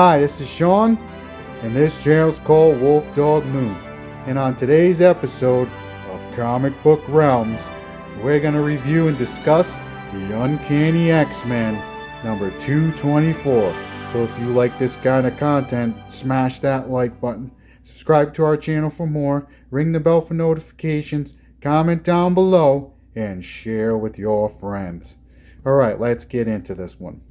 Hi, this is Sean, and this channel's called Wolf Dog Moon. And on today's episode of Comic Book Realms, we're going to review and discuss the Uncanny X-Men number 224. So if you like this kind of content, smash that like button, subscribe to our channel for more, ring the bell for notifications, comment down below, and share with your friends. Alright, let's get into this one.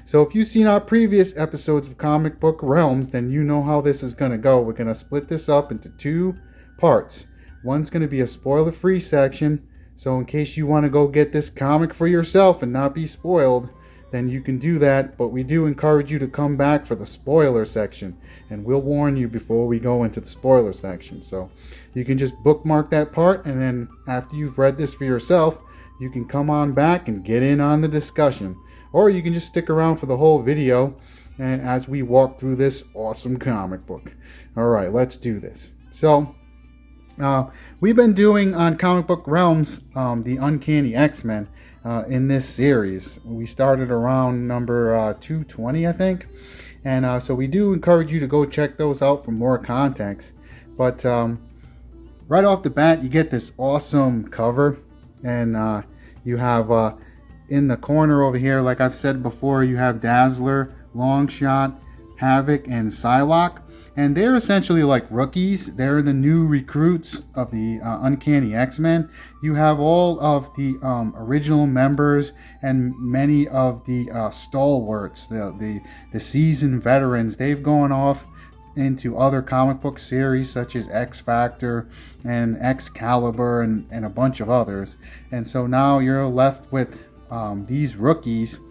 So if you've seen our previous episodes of Comic Book Realms, then you know how this is going to go. We're going to split this up into two parts. One's going to be a spoiler-free section, so in case you want to go get this comic for yourself and not be spoiled, then you can do that, but we do encourage you to come back for the spoiler section, and we'll warn you before we go into the spoiler section. So you can just bookmark that part, and then after you've read this for yourself, you can come on back and get in on the discussion. Or you can just stick around for the whole video and as we walk through this awesome comic book. Alright, let's do this. So, we've been doing on Comic Book Realms the Uncanny X-Men in this series. We started around number 220, I think. And so we do encourage you to go check those out for more context. But right off the bat, you get this awesome cover. And you have... in the corner over here, like I've said before, you have Dazzler, Longshot, Havoc, and Psylocke. And they're essentially like rookies. They're the new recruits of the Uncanny X-Men. You have all of the original members and many of the stalwarts, the seasoned veterans. They've gone off into other comic book series such as X-Factor and Excalibur and a bunch of others. And so now you're left with these rookies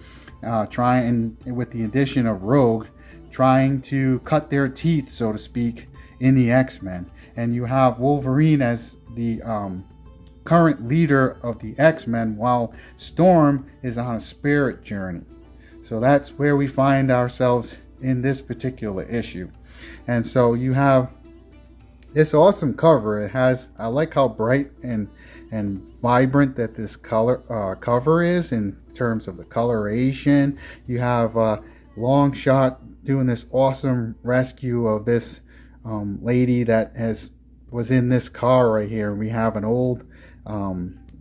trying, with the addition of Rogue, trying to cut their teeth, so to speak, in the X-Men. And you have Wolverine as the current leader of the X-Men, while Storm is on a spirit journey. So that's where we find ourselves in this particular issue. And so you have this awesome cover. It has, I like how bright and vibrant that this cover is in terms of the coloration. You have Longshot doing this awesome rescue of this lady that was in this car right here. We have an old,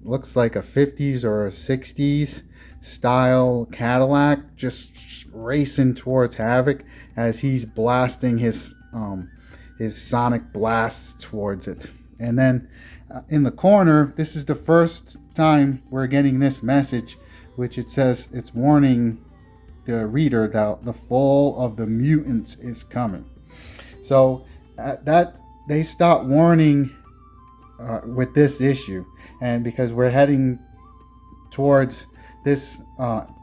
looks like a 50s or a 60s style Cadillac just racing towards Havoc as he's blasting his sonic blasts towards it. And then in the corner, this is the first time we're getting this message, which it says it's warning the reader that the fall of the mutants is coming. So that they stop warning with this issue, and because we're heading towards this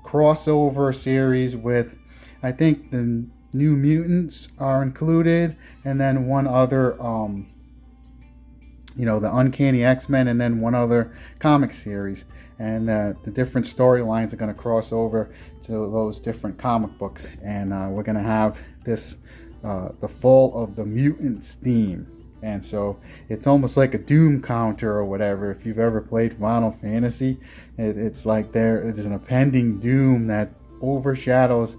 crossover series with, I think the New Mutants are included, and then one other the Uncanny X-Men, and then one other comic series. And the different storylines are going to cross over to those different comic books. And we're going to have this, the fall of the mutants theme. And so it's almost like a doom counter or whatever. If you've ever played Final Fantasy, it's like there's an impending doom that overshadows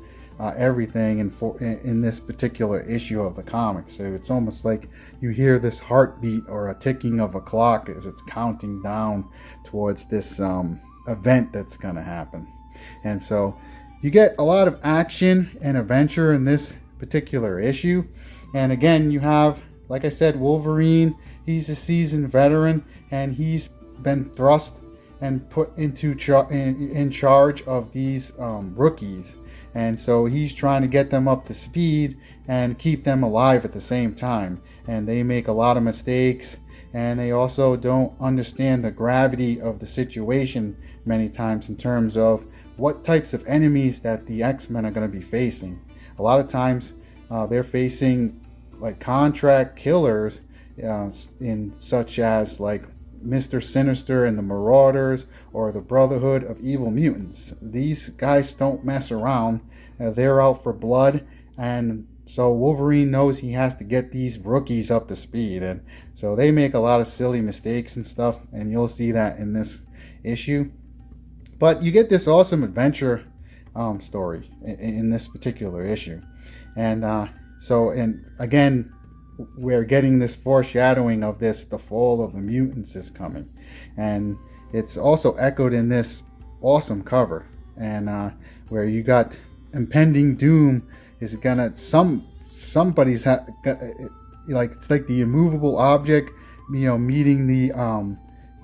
everything in this particular issue of the comic. So it's almost like you hear this heartbeat or a ticking of a clock as it's counting down towards this event that's going to happen. And so you get a lot of action and adventure in this particular issue. And again, you have, like I said, Wolverine. He's a seasoned veteran, and he's been thrust and put into in charge of these rookies. And so he's trying to get them up to speed and keep them alive at the same time. And they make a lot of mistakes, and they also don't understand the gravity of the situation many times in terms of what types of enemies that the X-Men are going to be facing. A lot of times they're facing like contract killers in such as like Mr. Sinister and the Marauders, or the Brotherhood of Evil Mutants. These guys don't mess around. They're out for blood, and so Wolverine knows he has to get these rookies up to speed. And so they make a lot of silly mistakes and stuff, and you'll see that in this issue. But you get this awesome adventure story in this particular issue. And and again, we're getting this foreshadowing of this, the fall of the mutants is coming. And it's also echoed in this awesome cover. And where you got impending doom is gonna, somebody's like, it's like the immovable object, meeting the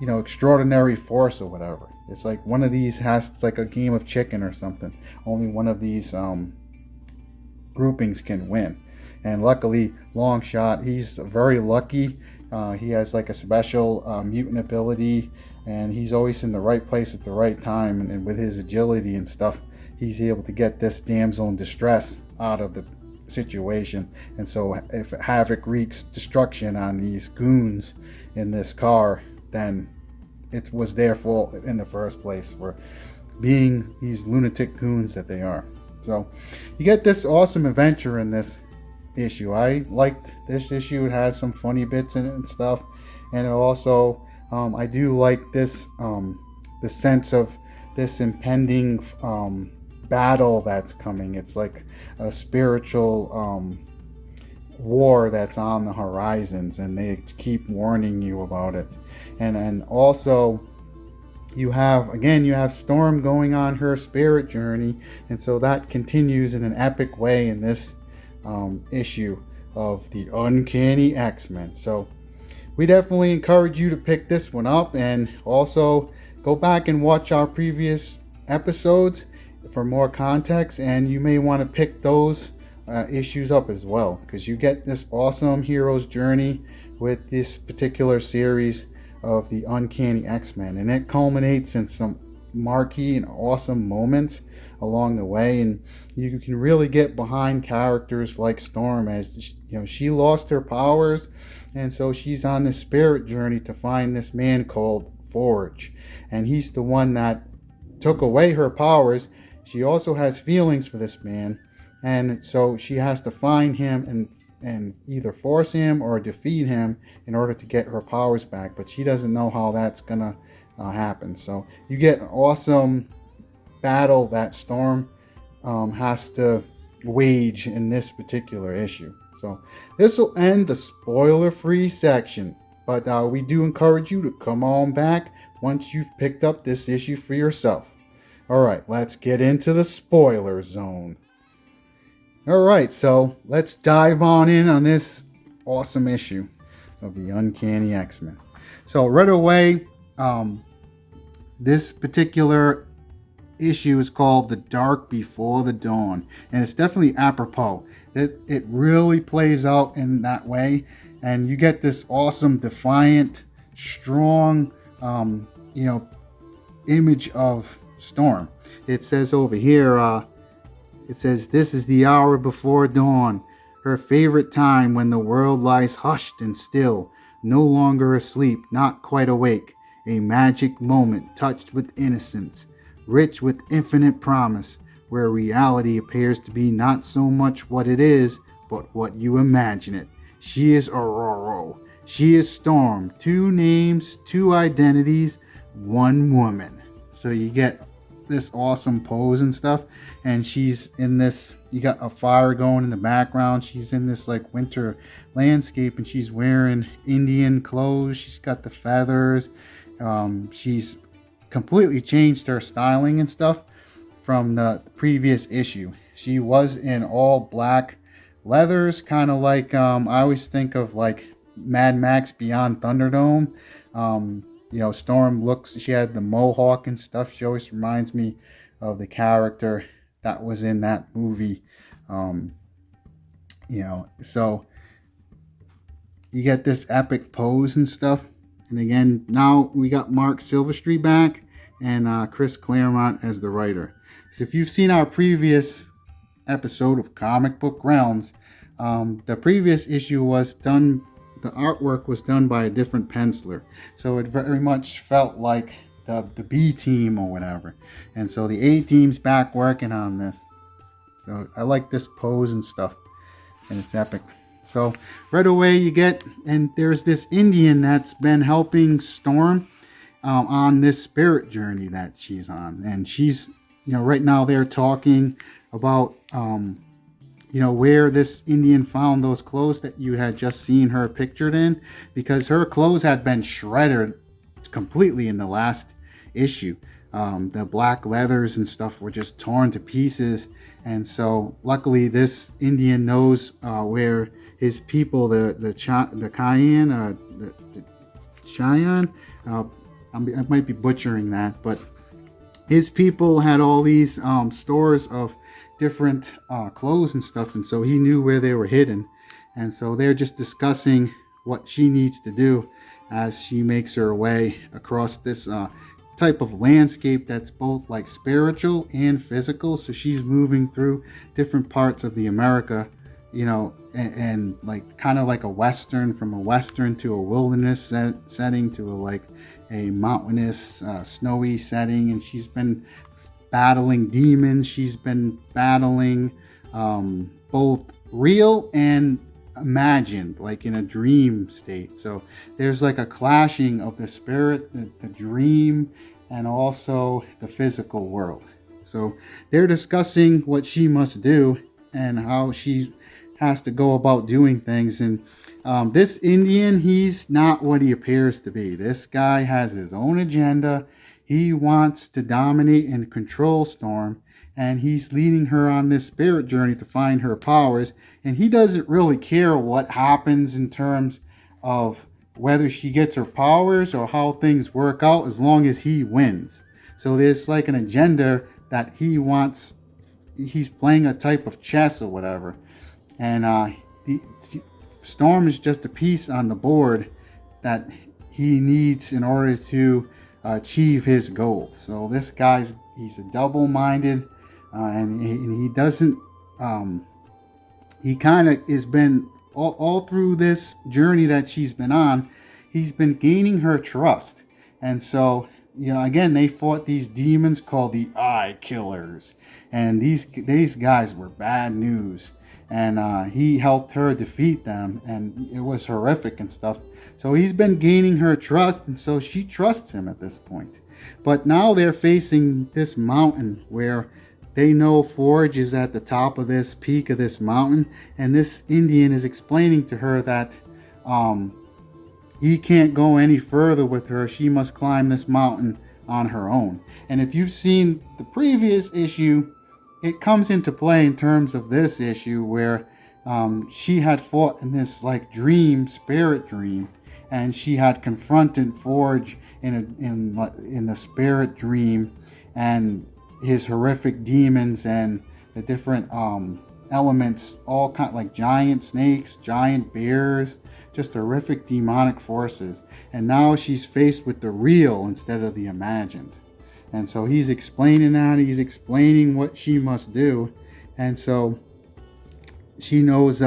extraordinary force or whatever. It's like one of these it's like a game of chicken or something. Only one of these groupings can win. And luckily, Longshot, he's very lucky. He has like a special mutant ability, and he's always in the right place at the right time. And with his agility and stuff, he's able to get this damsel in distress out of the situation. And so if Havoc wreaks destruction on these goons in this car, then it was their fault in the first place for being these lunatic goons that they are. So you get this awesome adventure in this issue. I liked this issue. It had some funny bits in it and stuff, and it also I do like this the sense of this impending battle that's coming. It's like a spiritual war that's on the horizons, and they keep warning you about it. And also you have Storm going on her spirit journey, and so that continues in an epic way in this issue of the Uncanny X-Men. So we definitely encourage you to pick this one up, and also go back and watch our previous episodes for more context, and you may want to pick those issues up as well, because you get this awesome hero's journey with this particular series of the Uncanny X-Men, and it culminates in some marquee and awesome moments along the way, and you can really get behind characters like Storm, as she lost her powers, and so she's on this spirit journey to find this man called Forge, and he's the one that took away her powers. She also has feelings for this man, and so she has to find him and either force him or defeat him in order to get her powers back, but she doesn't know how that's gonna happen. So you get an awesome battle that Storm has to wage in this particular issue. So this will end the spoiler-free section, but we do encourage you to come on back once you've picked up this issue for yourself. Alright, let's get into the spoiler zone. Alright, so let's dive on in on this awesome issue of the Uncanny X-Men. So right away, this particular issue is called The Dark Before the Dawn, and it's definitely apropos. It really plays out in that way, and you get this awesome, defiant, strong, image of Storm. It says over here, it says, "This is the hour before dawn, her favorite time when the world lies hushed and still, no longer asleep, not quite awake, a magic moment touched with innocence, rich with infinite promise, where reality appears to be not so much what it is, but what you imagine it. She is Aurora. She is Storm. 2 names, 2 identities, 1 woman." So you get this awesome pose and stuff, and she's in this, you got a fire going in the background, she's in this like winter landscape, and she's wearing Indian clothes, she's got the feathers, she's completely changed her styling and stuff from the previous issue. She was in all black leathers, kind of like I always think of like Mad Max Beyond Thunderdome. Storm she had the mohawk and stuff. She always reminds me of the character that was in that movie. So you get this epic pose and stuff. And again, now we got Mark Silverstreet back and Chris Claremont as the writer. So if you've seen our previous episode of Comic Book Realms, the previous issue was done, the artwork was done by a different penciler. So it very much felt like the B team or whatever. And so the A team's back working on this. So I like this pose and stuff. And it's epic. So right away you get, and there's this Indian that's been helping Storm on this spirit journey that she's on. And she's, right now they're talking about where this Indian found those clothes that you had just seen her pictured in, because her clothes had been shredded completely in the last issue. The black leathers and stuff were just torn to pieces. And so luckily this Indian knows where his people, the Cheyenne, the Cheyenne, I might be butchering that, but his people had all these stores of different clothes and stuff, and so he knew where they were hidden. And so they're just discussing what she needs to do as she makes her way across this type of landscape that's both like spiritual and physical. So she's moving through different parts of the America, and like kind of like a western, from a western to a wilderness setting to a mountainous, snowy setting. And she's been battling demons. She's been battling both real and imagined, like in a dream state. So there's like a clashing of the spirit, the dream, and also the physical world. So they're discussing what she must do and how she has to go about doing things. And this Indian, he's not what he appears to be. This guy has his own agenda. He wants to dominate and control Storm, and he's leading her on this spirit journey to find her powers. And he doesn't really care what happens in terms of whether she gets her powers or how things work out, as long as he wins. So there's like an agenda that he wants. He's playing a type of chess or whatever. And Storm is just a piece on the board that he needs in order to achieve his goals. So this he's a double-minded, and he doesn't, he kind of has been, all through this journey that she's been on, he's been gaining her trust. And so, again, they fought these demons called the Eye Killers. And these guys were bad news. And he helped her defeat them, and it was horrific and stuff. So he's been gaining her trust, and so she trusts him at this point. But now they're facing this mountain where they know Forge is at the top of this peak of this mountain, and this Indian is explaining to her that he can't go any further with her. She must climb this mountain on her own. And if you've seen the previous issue, it comes into play in terms of this issue where she had fought in this like spirit dream, and she had confronted Forge in the spirit dream, and his horrific demons and the different elements, all kind like giant snakes, giant bears, just horrific demonic forces. And now she's faced with the real instead of the imagined. And so he's explaining that. He's explaining what she must do. And so she knows,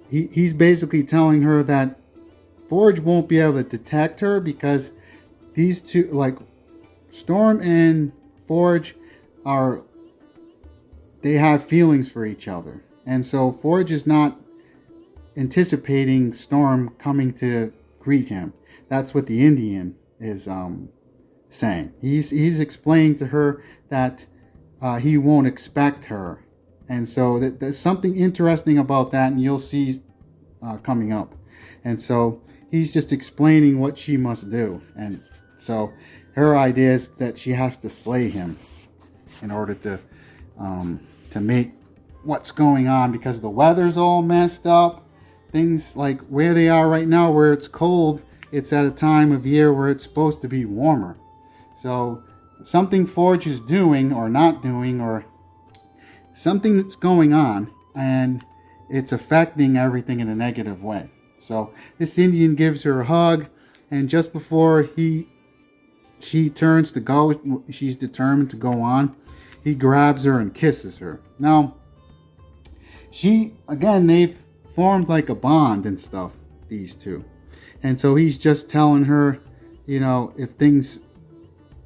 he's basically telling her that Forge won't be able to detect her, because these two, like Storm and Forge, they have feelings for each other. And so Forge is not anticipating Storm coming to greet him. That's what the Indian is saying. He's explaining to her that he won't expect her. And so there's something interesting about that, and you'll see coming up. And so he's just explaining what she must do. And so her idea is that she has to slay him in order to make what's going on, because the weather's all messed up. Things like where they are right now, where it's cold, it's at a time of year where it's supposed to be warmer. So something Forge is doing or not doing, or something that's going on, and it's affecting everything in a negative way. So this Indian gives her a hug, and just before she turns to go, she's determined to go on, he grabs her and kisses her. Now, they've formed like a bond and stuff, these two. And so he's just telling her, if things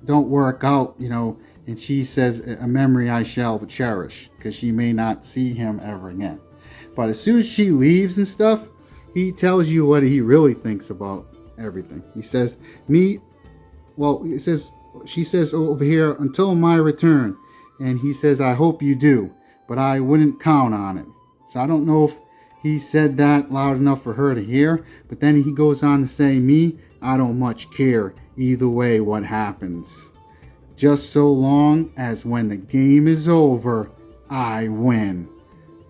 don't work out, and she says, a memory I shall cherish, because she may not see him ever again. But as soon as she leaves and stuff, he tells you what he really thinks about everything. He says, she says over here, until my return. And he says, I hope you do. but I wouldn't count on it. So I don't know if he said that loud enough for her to hear, but then he goes on to say, me, I don't much care either way what happens. Just so long as when the game is over, I win.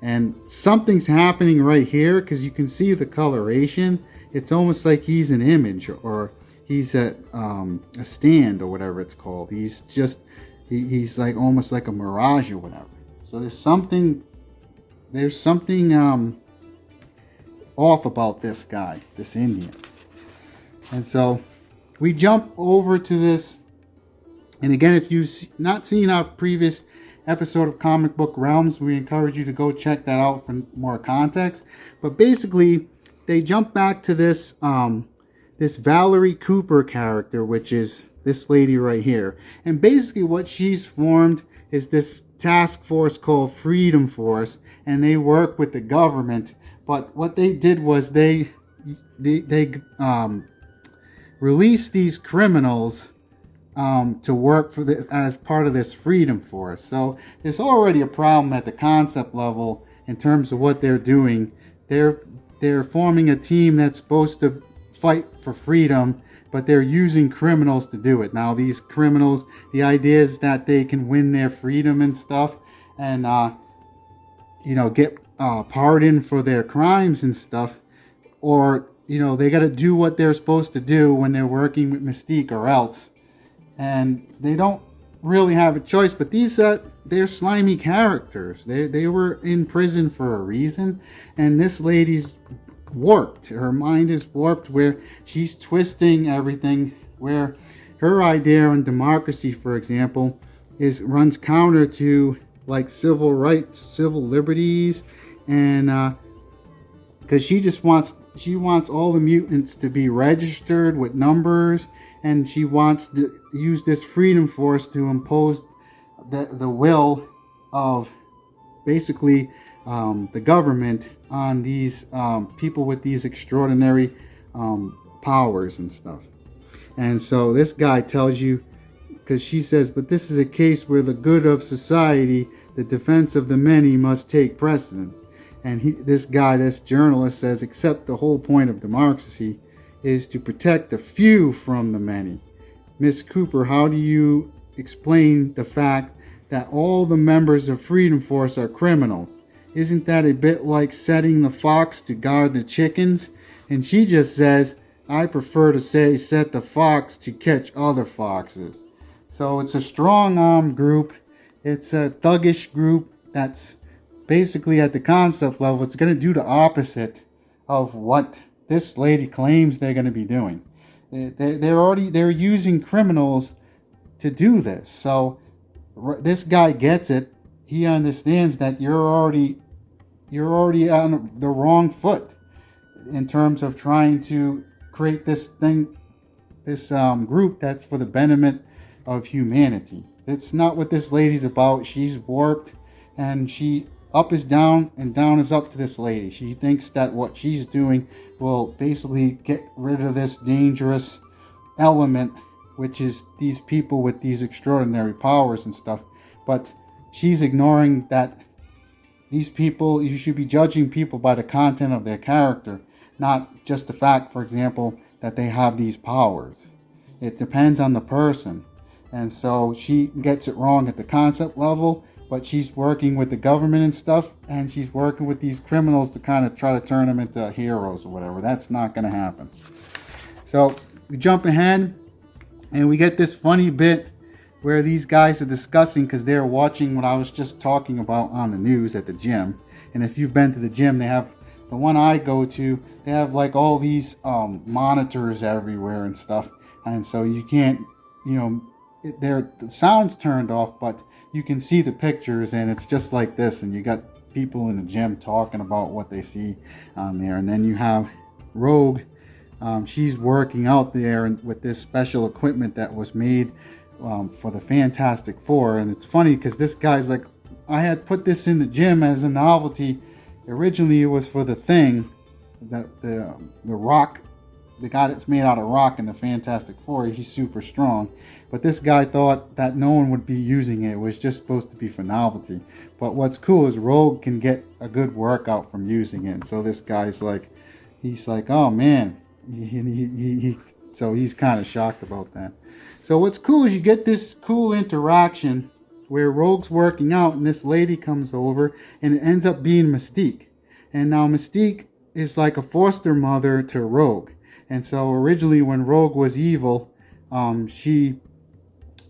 And something's happening right here because you can see the coloration. It's almost like he's an image, or he's a stand, or whatever it's called. He's just, he's like almost like a mirage or whatever. So there's something off about this guy, this Indian. And so we jump over to this. And again, if you've not seen our previous episode of Comic Book Realms, we encourage you to go check that out for more context. But basically, they jump back to this this Valerie Cooper character, which is this lady right here. And basically what she's formed is this task force called Freedom Force, and they work with the government. But what they did was they released these criminals to work for as part of this Freedom Force. So there's already a problem at the concept level in terms of what they're doing. They're forming a team that's supposed to fight for freedom, but they're using criminals to do it. Now these criminals, the idea is that they can win their freedom and stuff, and get pardoned for their crimes and stuff, or they got to do what they're supposed to do when they're working with Mystique, or else. And they don't really have a choice. But these they're slimy characters. They were in prison for a reason, and this lady's warped. Her mind is warped, where she's twisting everything. Where her idea on democracy, for example, runs counter to like civil rights, civil liberties, and because she wants all the mutants to be registered with numbers. And she wants to use this Freedom Force to impose the will of basically the government on these people with these extraordinary powers and stuff. And so this guy tells you, because she says, but this is a case where the good of society, the defense of the many, must take precedent. And this journalist says, except the whole point of democracy is to protect the few from the many. Miss Cooper, how do you explain the fact that all the members of Freedom Force are criminals? Isn't that a bit like setting the fox to guard the chickens? And she just says, I prefer to say set the fox to catch other foxes. So it's a strong-arm group. It's a thuggish group that's basically at the concept level. It's going to do the opposite of what this lady claims they're going to be doing. They're using criminals to do this. So this guy gets it. He understands that you're already on the wrong foot in terms of trying to create this group that's for the betterment of humanity. It's not what this lady's about. She's warped, and up is down and down is up to this lady. She thinks that what she's doing will basically get rid of this dangerous element, which is these people with these extraordinary powers and stuff. But she's ignoring that these people, you should be judging people by the content of their character, not just the fact, for example, that they have these powers. It depends on the person. And so she gets it wrong at the concept level, but she's working with the government and stuff, and she's working with these criminals to kind of try to turn them into heroes or whatever. That's not going to happen. So we jump ahead, and we get this funny bit where these guys are discussing, because they're watching what I was just talking about on the news at the gym. And if you've been to the gym, they have, the one I go to, they have like all these monitors everywhere and stuff. And so you can't, the sound's turned off, but you can see the pictures, and it's just like this, and you got people in the gym talking about what they see on there. And then you have Rogue. She's working out there with this special equipment that was made for the Fantastic Four. And it's funny because this guy's like, I had put this in the gym as a novelty. Originally it was for the Thing, the rock, the guy that's made out of rock in the Fantastic Four. He's super strong. But this guy thought that no one would be using it. It was just supposed to be for novelty. But what's cool is Rogue can get a good workout from using it. And so this guy's like, he's like, oh man. So he's kind of shocked about that. So what's cool is you get this cool interaction where Rogue's working out and this lady comes over and it ends up being Mystique. And now Mystique is like a foster mother to Rogue. And so originally when Rogue was evil, she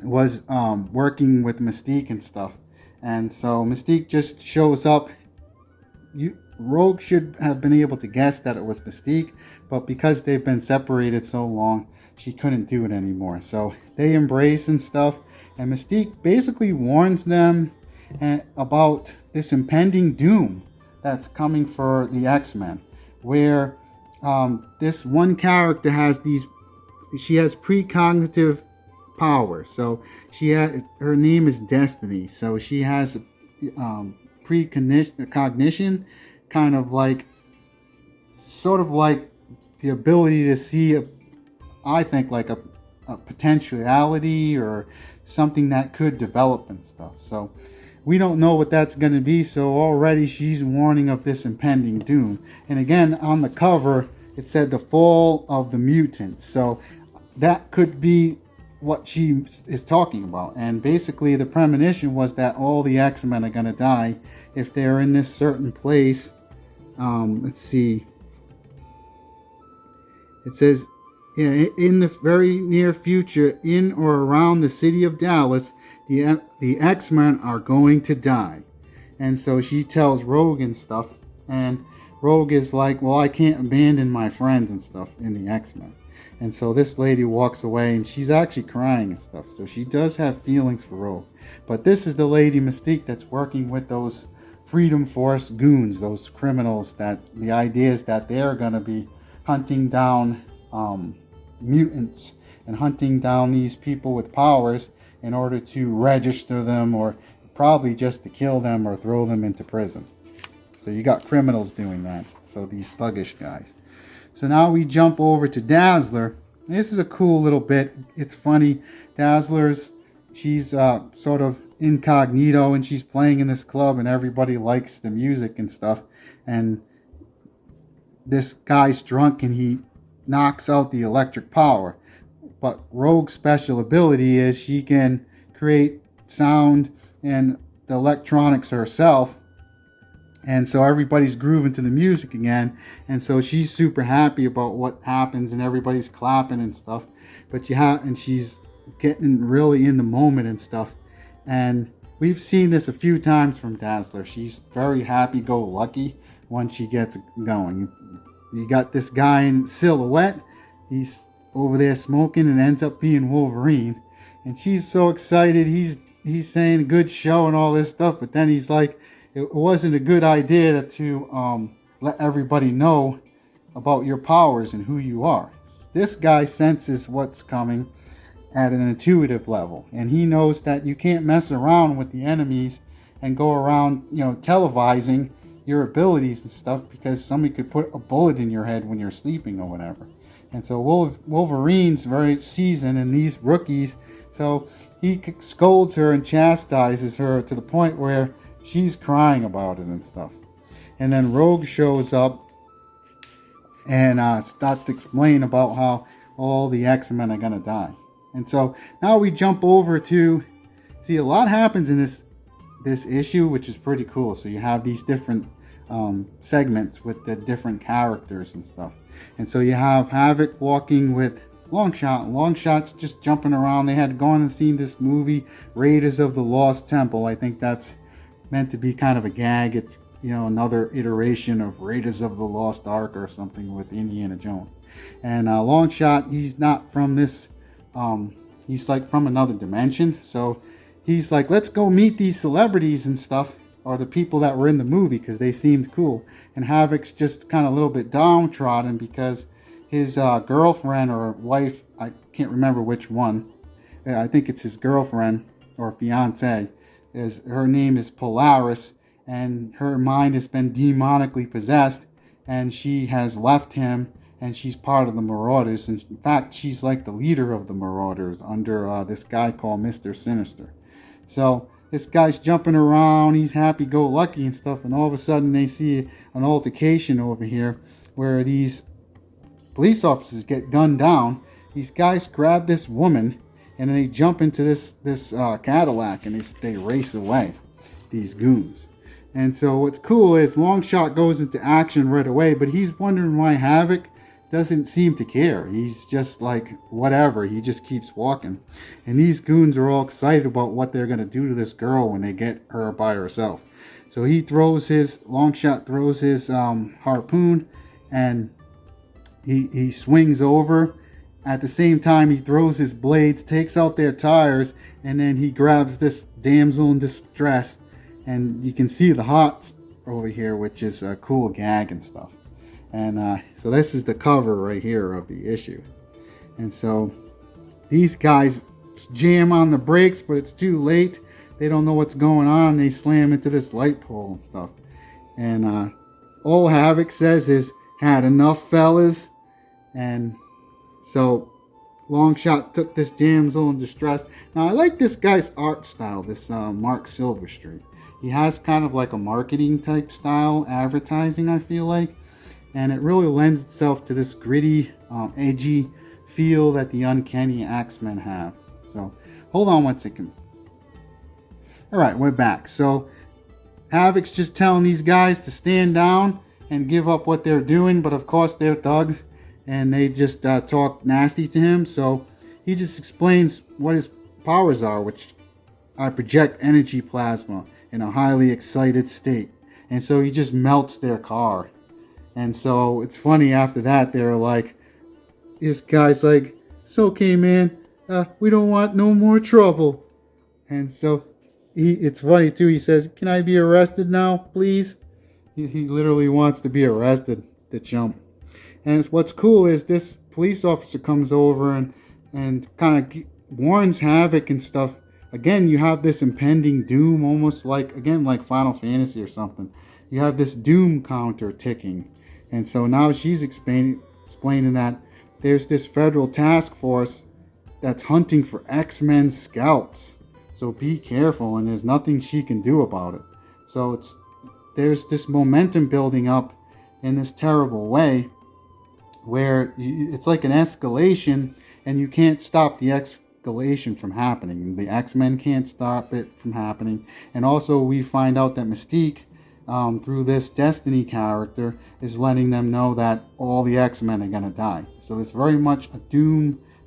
was working with Mystique and stuff. And so Mystique just shows up. Rogue should have been able to guess that it was Mystique, but because they've been separated so long, she couldn't do it anymore. So they embrace and stuff, and Mystique basically warns them about this impending doom that's coming for the X-Men, where this one character has she has precognitive power. So her name is Destiny. So she has precognition, kind of like, sort of like the ability to see I think like a potentiality or something that could develop and stuff. So we don't know what that's going to be. So already she's warning of this impending doom. And again, on the cover, it said the fall of the mutants. So that could be what she is talking about. And basically the premonition was that all the X-Men are going to die if they're in this certain place. Let's see. It says, in the very near future, in or around the city of Dallas, the X-Men are going to die. And so she tells Rogue and stuff. And Rogue is like, well, I can't abandon my friends and stuff in the X-Men. And so this lady walks away and she's actually crying and stuff. So she does have feelings for Rogue. But this is the Lady Mystique that's working with those Freedom Force goons, those criminals, that the idea is that they're going to be hunting down mutants and hunting down these people with powers in order to register them, or probably just to kill them or throw them into prison. So you got criminals doing that. So these thuggish guys. So now we jump over to Dazzler. This is a cool little bit. It's funny. She's sort of incognito and she's playing in this club and everybody likes the music and stuff. And this guy's drunk and he knocks out the electric power. But Rogue's special ability is she can create sound and the electronics herself. And so everybody's grooving to the music again. And so she's super happy about what happens and everybody's clapping and stuff. But and she's getting really in the moment and stuff. And we've seen this a few times from Dazzler. She's very happy-go-lucky when she gets going. You got this guy in silhouette. He's over there smoking and ends up being Wolverine. And she's so excited. He's saying good show and all this stuff. But then he's like, it wasn't a good idea to let everybody know about your powers and who you are. This guy senses what's coming at an intuitive level, and he knows that you can't mess around with the enemies and go around, televising your abilities and stuff, because somebody could put a bullet in your head when you're sleeping or whatever. And so Wolverine's very seasoned in these rookies, so he scolds her and chastises her to the point where she's crying about it and stuff. And then Rogue shows up and starts to explain about how all the X-Men are going to die. And so now we jump over to see a lot happens in this issue, which is pretty cool. So you have these different segments with the different characters and stuff. And so you have Havoc walking with Longshot. Longshot's just jumping around. They had gone and seen this movie, Raiders of the Lost Temple. I think that's meant to be kind of a gag. It's another iteration of Raiders of the Lost Ark or something with Indiana Jones. And Longshot, he's not from this. He's like from another dimension. So he's like, let's go meet these celebrities and stuff, or the people that were in the movie, because they seemed cool. And Havoc's just kind of a little bit downtrodden because his girlfriend or wife, I can't remember which one. I think it's his girlfriend or fiance. Her name is Polaris, and her mind has been demonically possessed, and she has left him and she's part of the Marauders. And in fact, she's like the leader of the Marauders under this guy called Mr. Sinister. So this guy's jumping around, he's happy-go-lucky and stuff, and all of a sudden they see an altercation over here where these police officers get gunned down. These guys grab this woman, and then they jump into this Cadillac, and they race away, these goons. And so what's cool is Longshot goes into action right away, but he's wondering why Havoc doesn't seem to care. He's just like, whatever, he just keeps walking. And these goons are all excited about what they're going to do to this girl when they get her by herself. So Longshot throws his harpoon, and he swings over. At the same time, he throws his blades, takes out their tires, and then he grabs this damsel in distress. And you can see the hearts over here, which is a cool gag and stuff. And so this is the cover right here of the issue. And so these guys jam on the brakes, but it's too late. They don't know what's going on. They slam into this light pole and stuff. And all Havoc says is, "Had enough, fellas." And so Longshot took this damsel in distress. Now I like this guy's art style, this Mark Silverstreet. He has kind of like a marketing type style, advertising, I feel like. And it really lends itself to this gritty, edgy feel that the Uncanny X-Men have. So, hold on one second. Alright, we're back. So, Havoc's just telling these guys to stand down and give up what they're doing. But of course, they're thugs. And they just talk nasty to him. So, he just explains what his powers are, which are project energy plasma in a highly excited state. And so he just melts their car. And so it's funny, after that they're like, this guy's like, "It's okay, man, we don't want no more trouble." And so it's funny too, he says, "Can I be arrested now, please?" He literally wants to be arrested, the chump. And what's cool is this police officer comes over and kind of warns Havoc and stuff. Again, you have this impending doom, almost like Final Fantasy or something. You have this doom counter ticking. And so now she's explaining that there's this federal task force that's hunting for X-Men scalps. So be careful, and there's nothing she can do about it. So there's this momentum building up in this terrible way where it's like an escalation, and you can't stop the escalation from happening. The X-Men can't stop it from happening. And also we find out that Mystique, through this Destiny character, is letting them know that all the X-Men are going to die. So there's very much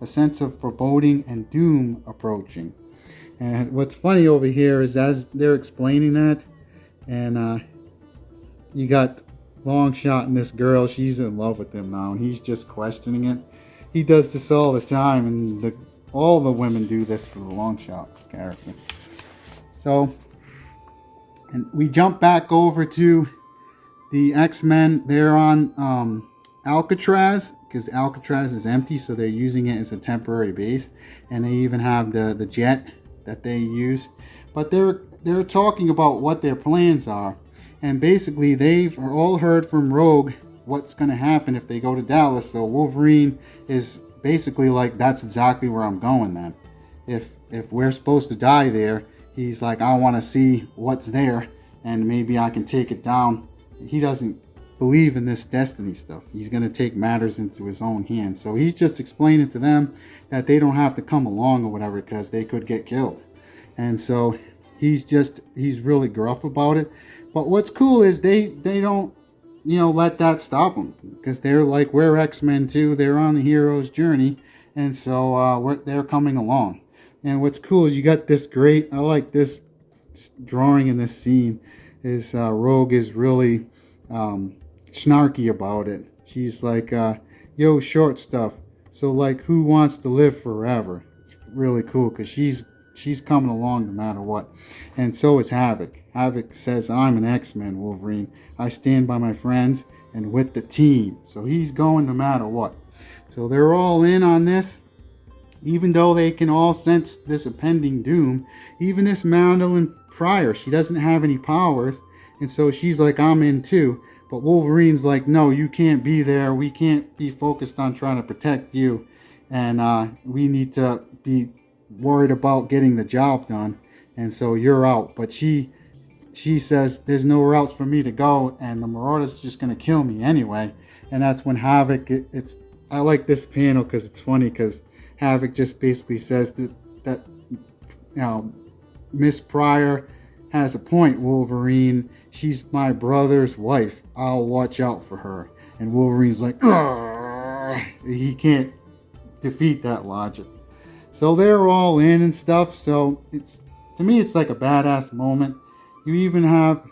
a sense of foreboding and doom approaching. And what's funny over here is as they're explaining that, and you got Longshot and this girl, she's in love with him now, and he's just questioning it. He does this all the time, and all the women do this for the Longshot character. So, and we jump back over to the X-Men. They're on Alcatraz, because Alcatraz is empty, so they're using it as a temporary base. And they even have the jet that they use. But they're talking about what their plans are. And basically, they've all heard from Rogue what's going to happen if they go to Dallas. So Wolverine is basically like, that's exactly where I'm going then. If we're supposed to die there, he's like, I want to see what's there, and maybe I can take it down. He doesn't believe in this Destiny stuff. He's going to take matters into his own hands. So he's just explaining to them that they don't have to come along or whatever, because they could get killed. And so he's really gruff about it. But what's cool is they don't, let that stop them, because they're like, we're X-Men too. They're on the hero's journey, and so they're coming along. And what's cool is you got this I like this drawing in this scene, is Rogue is really snarky about it. She's like, yo, short stuff. So like, who wants to live forever? It's really cool, because she's coming along no matter what. And so is Havoc. Havoc says, I'm an X-Men, Wolverine. I stand by my friends and with the team. So he's going no matter what. So they're all in on this, even though they can all sense this impending doom. Even this Madeline Pryor, she doesn't have any powers, and so she's like, I'm in too. But Wolverine's like, no, you can't be there. We can't be focused on trying to protect you. And we need to be worried about getting the job done. And so you're out. But she says there's nowhere else for me to go, and the Marauder's just going to kill me anyway. And that's when Havoc, I like this panel because it's funny, because Havoc just basically says that Miss Pryor has a point, Wolverine. She's my brother's wife. I'll watch out for her. And Wolverine's like, argh! He can't defeat that logic. So they're all in and stuff. So to me, it's like a badass moment. You even have,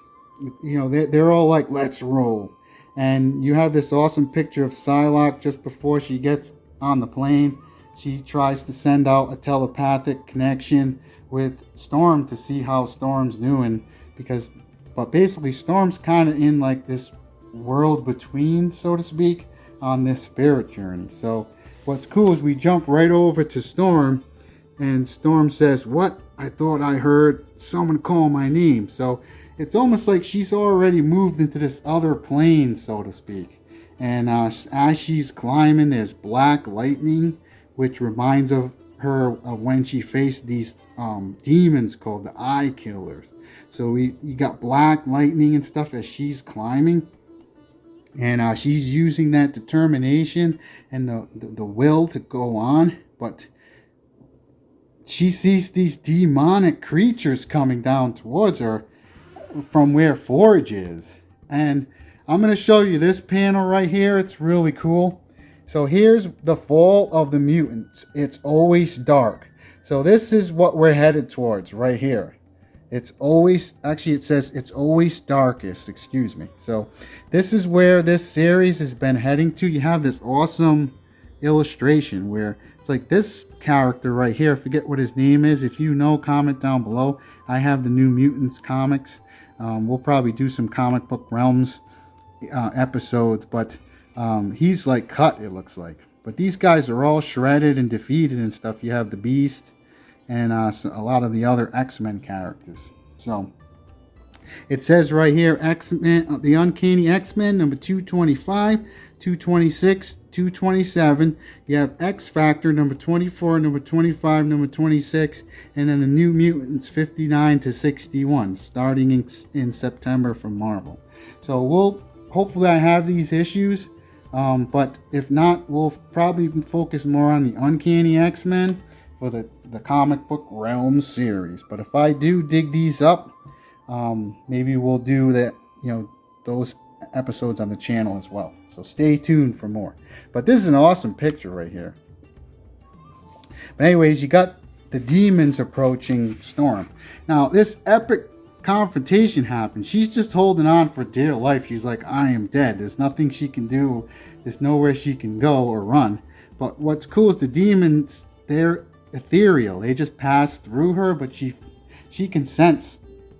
they're all like, let's roll. And you have this awesome picture of Psylocke just before she gets on the plane. She tries to send out a telepathic connection with Storm to see how Storm's doing. But basically Storm's kind of in like this world between, so to speak, on this spirit journey. So what's cool is we jump right over to Storm, and Storm says, what? I thought I heard someone call my name. So it's almost like she's already moved into this other plane, so to speak. And as she's climbing, there's black lightning, which reminds her of when she faced these demons called the Eye Killers. So you got black lightning and stuff as she's climbing. And she's using that determination and the will to go on. But she sees these demonic creatures coming down towards her from where Forge is. And I'm going to show you this panel right here. It's really cool. So here's the fall of the mutants. It's always dark. So this is what we're headed towards right here. It says it's always darkest, excuse me. So this is where this series has been heading to. You have this awesome illustration where it's like this character right here. I forget what his name is. If you know, comment down below. I have the New Mutants comics. We'll probably do some Comic Book Realms episodes, but he's like cut, it looks like. But these guys are all shredded and defeated and stuff. You have the Beast and a lot of the other X-Men characters. So it says right here, X-Men, the Uncanny X-Men, number 225, 226, 227. You have X-Factor, number 24, number 25, number 26, and then the New Mutants, 59 to 61, starting in September from Marvel. So hopefully I have these issues, but if not, we'll probably focus more on the Uncanny X-Men for the Comic Book Realms series. But if I do dig these up, maybe we'll do that, those episodes on the channel as well. So stay tuned for more. But this is an awesome picture right here. But anyways, you got the demons approaching Storm. Now this epic confrontation happens. She's just holding on for dear life. She's like, I am dead. There's nothing she can do. There's nowhere she can go or run. But what's cool is the demons, they're ethereal. They just pass through her, but she can sense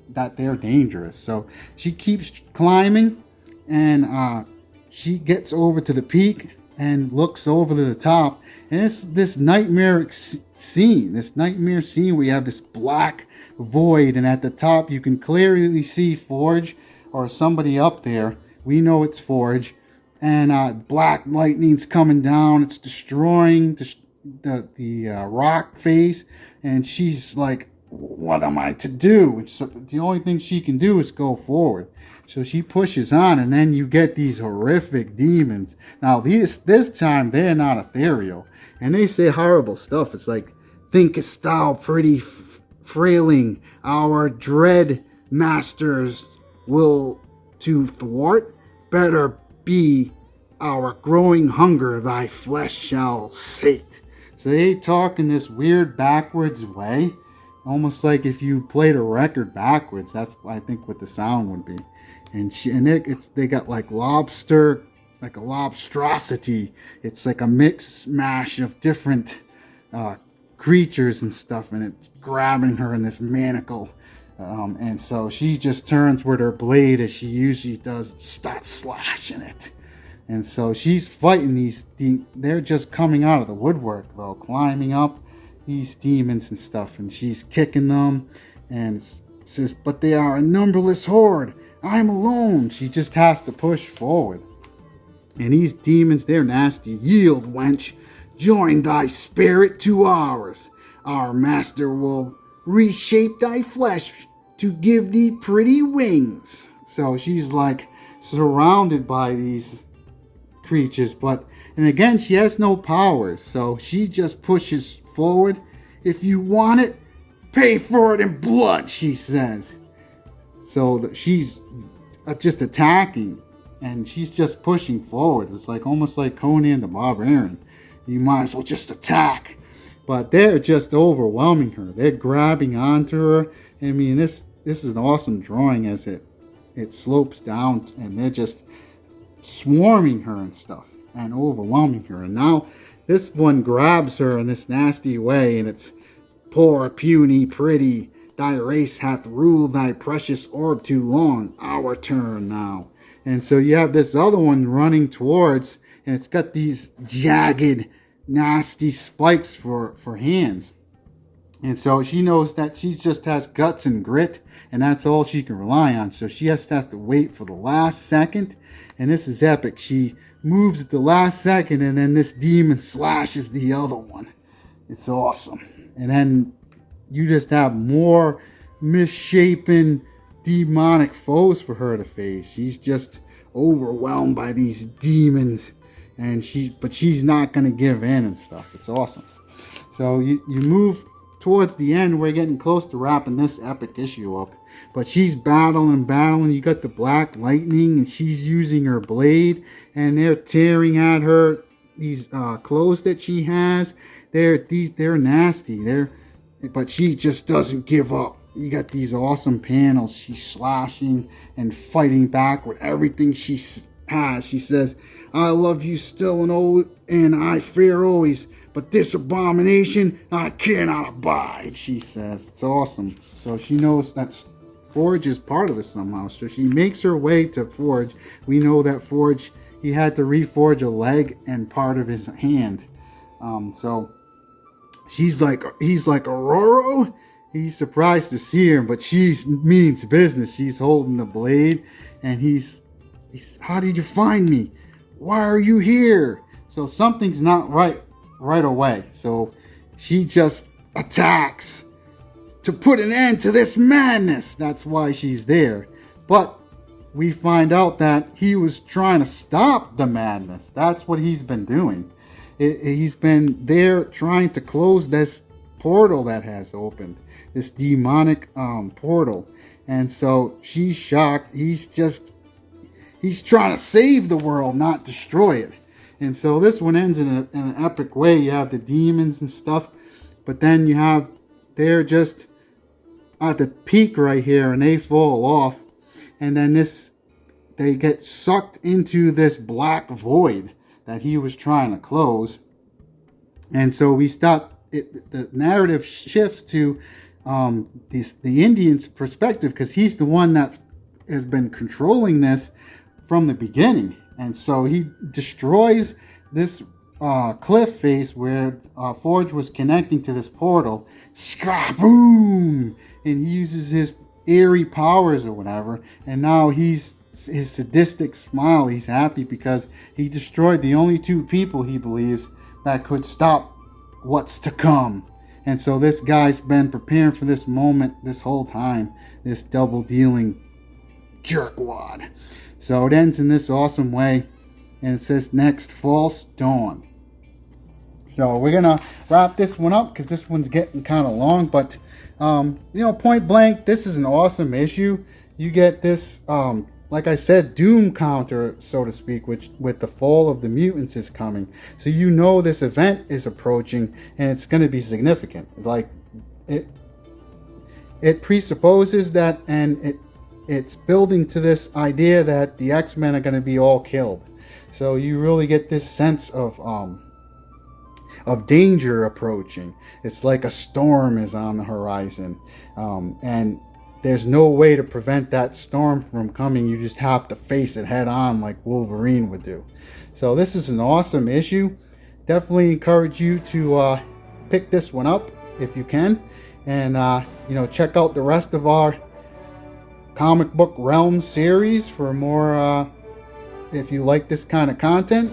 that they're dangerous. So she keeps climbing, and she gets over to the peak and looks over to the top, and it's this nightmare scene where you have this black void, and at the top you can clearly see Forge or somebody up there. We know it's Forge, and black lightning's coming down. It's destroying the rock face, and she's like, what am I to do? So the only thing she can do is go forward. So she pushes on, and then you get these horrific demons. Now this time they're not ethereal, and they say horrible stuff. It's like, thinkest thou pretty frailing, our dread masters will to thwart? Better be our growing hunger thy flesh shall sate. So they talk in this weird backwards way, almost like if you played a record backwards. That's, I think, what the sound would be. And they got like lobster, like a lobstrosity. It's like a mix mash of different creatures and stuff, and it's grabbing her in this manacle. And so she just turns with her blade, as she usually does, starts slashing it. And so she's fighting they're just coming out of the woodwork, though, climbing up these demons and stuff, and she's kicking them, and it says, but they are a numberless horde. I'm alone. She just has to push forward. And these demons, they're nasty. Yield, wench. Join thy spirit to ours. Our master will reshape thy flesh to give thee pretty wings. So she's like surrounded by these creatures, and again, she has no powers, so she just pushes forward. If you want it, pay for it in blood, she says. So she's just attacking, and she's just pushing forward. It's like almost like Conan the Barbarian. You might as well just attack. But they're just overwhelming her. They're grabbing onto her. I mean, this is an awesome drawing as it slopes down, and they're just swarming her and stuff and overwhelming her. And now this one grabs her in this nasty way, and it's, poor, puny, pretty, thy race hath ruled thy precious orb too long. Our turn now. And so you have this other one running towards, and it's got these jagged, nasty spikes for hands. And so she knows that she just has guts and grit, and that's all she can rely on. So she has to wait for the last second. And this is epic. She moves at the last second, and then this demon slashes the other one. It's awesome. And then you just have more misshapen demonic foes for her to face. She's just overwhelmed by these demons, and she's not going to give in and stuff. It's awesome. So you move towards the end. We're getting close to wrapping this epic issue up. But she's battling. You got the black lightning, and she's using her blade, and they're tearing at her. These clothes that she has, they're nasty. But she just doesn't give up. You got these awesome panels. She's slashing and fighting back with everything she has. She says, "I love you still and I fear always. But this abomination I cannot abide," she says. It's awesome. So she knows that Forge is part of this somehow. So she makes her way to Forge. We know that Forge, he had to reforge a leg and part of his hand. So he's like, Aurora? He's surprised to see her, but she means business. She's holding the blade, and he's, "How did you find me? Why are you here?" So something's not right away. So she just attacks to put an end to this madness. That's why she's there. But we find out that he was trying to stop the madness. That's what he's been doing. He's been there trying to close this portal that has opened, this demonic portal. And so she's shocked. He's trying to save the world, not destroy it. And so this one ends in an epic way. You have the demons and stuff, but then they're just at the peak right here, and they fall off, and then they get sucked into this black void that he was trying to close. And so the narrative shifts to the Indian's perspective, because he's the one that has been controlling this from the beginning. And so he destroys this cliff face where Forge was connecting to this portal. Scrap, boom! And he uses his eerie powers or whatever. And now his sadistic smile, he's happy because he destroyed the only two people he believes that could stop what's to come. And so this guy's been preparing for this moment this whole time. This double-dealing jerkwad. So it ends in this awesome way, and it says, "Next false dawn." So we're gonna wrap this one up because this one's getting kind of long. But point blank, this is an awesome issue. You get this, like I said, doom counter, so to speak, which with the fall of the mutants is coming. So you know this event is approaching, and it's going to be significant. Like it presupposes that, and it's building to this idea that the X-Men are going to be all killed. So you really get this sense of danger approaching. It's like a storm is on the horizon, and there's no way to prevent that storm from coming. You just have to face it head on like Wolverine would do. So this is an awesome issue. Definitely encourage you to pick this one up if you can, and check out the rest of our Comic Book Realm series for more if you like this kind of content.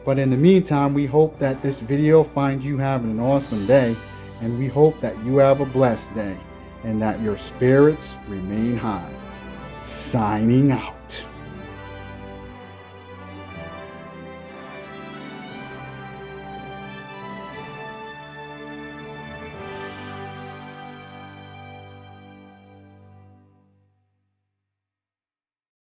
But in the meantime, we hope that this video finds you having an awesome day, and we hope that you have a blessed day and that your spirits remain high. Signing out.